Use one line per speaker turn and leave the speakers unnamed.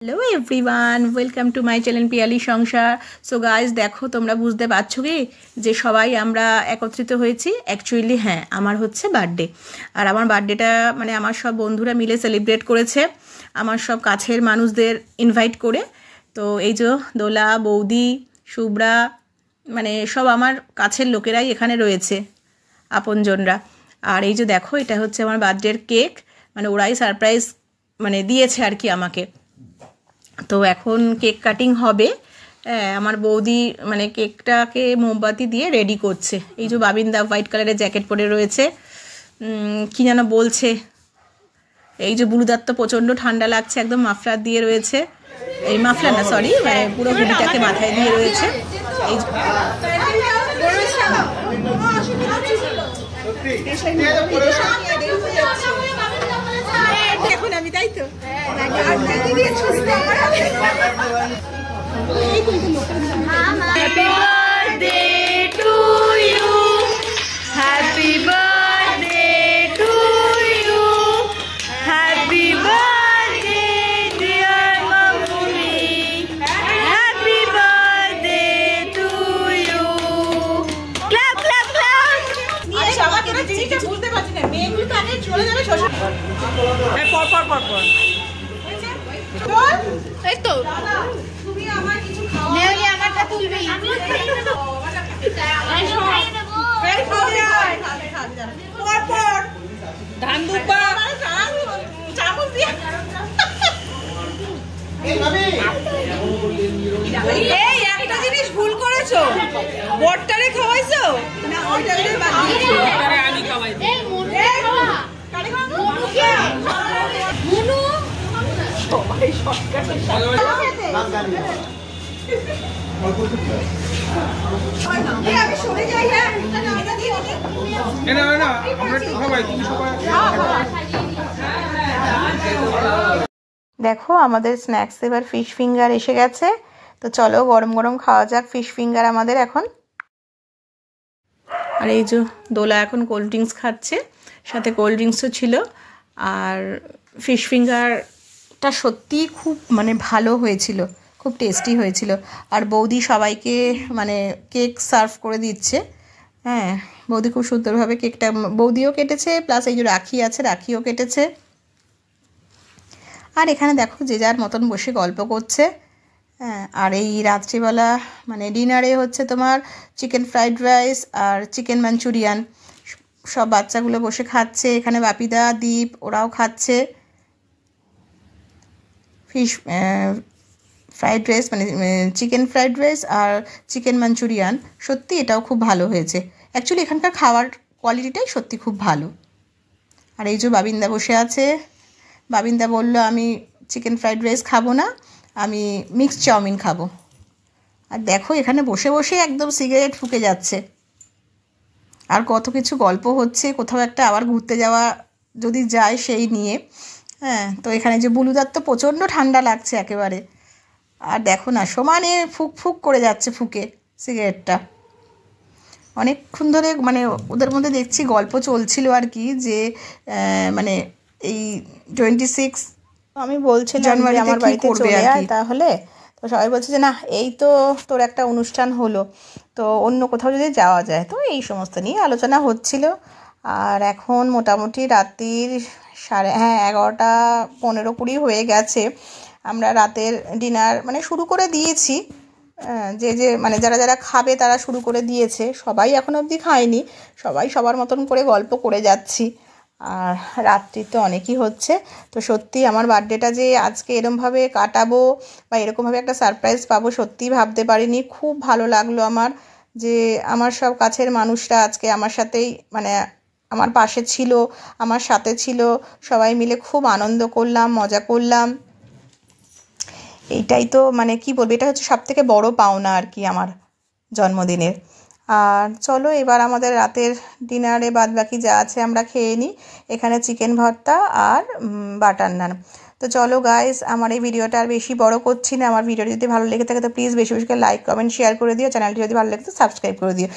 Hello everyone, welcome to my channel Piyali Sansar. So guys, দেখো তোমরা বুঝতে পারছো কি যে সবাই আমরা একত্রিত হয়েছি। অ্যাকচুয়ালি হ্যাঁ, আমার হচ্ছে বার্থডে, আর আমার বার্থডেটা মানে আমার সব বন্ধুরা মিলে সেলিব্রেট করেছে, আমার সব কাছের মানুষদের ইনভাইট করে। তো এই যে দোলা, বৌদি, শুভ্রা, মানে সব আমার কাছের লোকেরাই এখানে রয়েছে, আপনজনরা। আর এই যে দেখো, এটা হচ্ছে আমার বার্থডের কেক, মানে ওরাই সারপ্রাইজ মানে দিয়েছে আর কি আমাকে। তো এখন কেক কাটিং হবে। আমার বৌদি মানে কেকটাকে মোমবাতি দিয়ে রেডি করছে। এই যে বাবিন্দা হোয়াইট কালারের জ্যাকেট পরে রয়েছে, কী যেন বলছে। এই যে বুলুদার তো প্রচণ্ড ঠান্ডা লাগছে, একদম মাফলার দিয়ে রয়েছে। এই মাফলার না, সরি, মানে পুরো হুডিটাকে মাথায় দিয়ে রয়েছে। এই এখন আমি তাই তো happy birthday to you, happy birthday to you, happy birthday dear মামুনি, happy birthday to you. Clap clap clap. আচ্ছা, আমাকে না জিনিসটা বুঝতে পারছি না, মেয়েগুলো তো আগে চলে যাবে শ্বশুর। পর পর পর পর এই তো তুমি আমার কিছু খাও, নেওলি আমারটা তুলবি। পর পর ধান দুপা চামচ দিয়ে। এই একটা জিনিস ভুল করেছো, বটটারে খাওয়াইছো না? ওইটারে আমি খাওয়াই। এই মুনু খাওয়া, কারে খাওয়া? মুনু কে? মুনু সবাই শর্টকাট আমি সরে যাই। হ্যাঁ, দেখো আমাদের স্ন্যাক্স এবার ফিশ ফিঙ্গার এসে গেছে। তো চলো গরম গরম খাওয়া যাক ফিশ ফিঙ্গার আমাদের এখন। আর এই যে দোলা এখন কোল্ড ড্রিঙ্কস খাচ্ছে, সাথে কোল্ড ড্রিঙ্কসও ছিল। আর ফিশ ফিঙ্গারটা সত্যিই খুব মানে ভালো হয়েছিল, খুব টেস্টি হয়েছিল। আর বৌদি সবাইকে মানে কেক সার্ভ করে দিচ্ছে। হ্যাঁ, বৌদি খুব সুন্দরভাবে কেকটা, বৌদিও কেটেছে, প্লাস এই যে রাখি আছে, রাখিও কেটেছে। আর এখানে দেখো যে যার মতন বসে গল্প করছে। হ্যাঁ, আর এই রাত্রিবেলা মানে ডিনারে হচ্ছে তোমার চিকেন ফ্রাইড রাইস আর চিকেন মাঞ্চুরিয়ান। সব বাচ্চাগুলো বসে খাচ্ছে, এখানে বাপিদা, দীপ ওরাও খাচ্ছে। ফিশ ফ্রাইড রাইস মানে চিকেন ফ্রাইড রাইস আর চিকেন মাঞ্চুরিয়ান, সত্যি এটাও খুব ভালো হয়েছে। অ্যাকচুয়ালি এখানকার খাওয়ার কোয়ালিটিটাই সত্যি খুব ভালো। আর এই যে বাবিন্দা বসে আছে, বাবিন্দা বলল আমি চিকেন ফ্রাইড রাইস খাবো না, আমি মিক্সড চাউমিন খাবো। আর দেখো এখানে বসে বসে একদম সিগারেট ফুঁকে যাচ্ছে। আর কত কিছু গল্প হচ্ছে, কোথাও একটা আবার ঘুরতে যাওয়া যদি যায় সেই নিয়ে। হ্যাঁ, তো এখানে যে বুলুদার তো প্রচণ্ড ঠান্ডা লাগছে একেবারে। আর দেখো না, সমানে ফুক ফুক করে যাচ্ছে ফুকে সিগারেটটা। অনেকক্ষণ ধরে মানে ওদের মধ্যে দেখছি গল্প চলছিল আর কি, যে মানে এই 26 আমি বলছিলাম আমার বাড়িতে চলে আয় তাহলে। তো সবাই বলছে যে না, এই তো তোর একটা অনুষ্ঠান হলো, তো অন্য কোথাও যদি যাওয়া যায়। তো এই সমস্ত নিয়ে আলোচনা হচ্ছিল। আর এখন মোটামুটি রাত্রির 11:30, 15-20 হয়ে গেছে। আমরা রাতের ডিনার মানে শুরু করে দিয়েছি। যে যে মানে যারা যারা খাবে তারা শুরু করে দিয়েছে, সবাই এখন অবধি খায়নি, সবাই সবার মতন করে গল্প করে যাচ্ছি। আর রাত্রি তো অনেকই হচ্ছে। তো সত্যি আমার বার্থডেটা যে আজকে এরকমভাবে কাটাবো বা এরকমভাবে একটা সারপ্রাইজ পাবো, সত্যিই ভাবতে পারিনি। খুব ভালো লাগলো আমার, যে আমার সব কাছের মানুষরা আজকে আমার সাথেই মানে আমার পাশে ছিল, আমার সাথে ছিল, সবাই মিলে খুব আনন্দ করলাম, মজা করলাম। এইটাই তো মানে কি বলবো, এটা হচ্ছে সবথেকে বড় পাওনা আর কি আমার জন্মদিনের। আর চলো এবার আমাদের রাতের ডিনারে বাদ বাকি যা আছে আমরা খেয়ে নিই। এখানে চিকেন ভর্তা আর বাটার নান। তো চলো গাইস, আমার এই ভিডিওটা আর বেশি বড় করছি না। আমার ভিডিওটি যদি ভালো লেগে থাকে তো প্লিজ বেশি বেশি করে লাইক, কমেন্ট, শেয়ার করে দিও। চ্যানেলটি যদি ভালো লাগে তো সাবস্ক্রাইব করে দিও।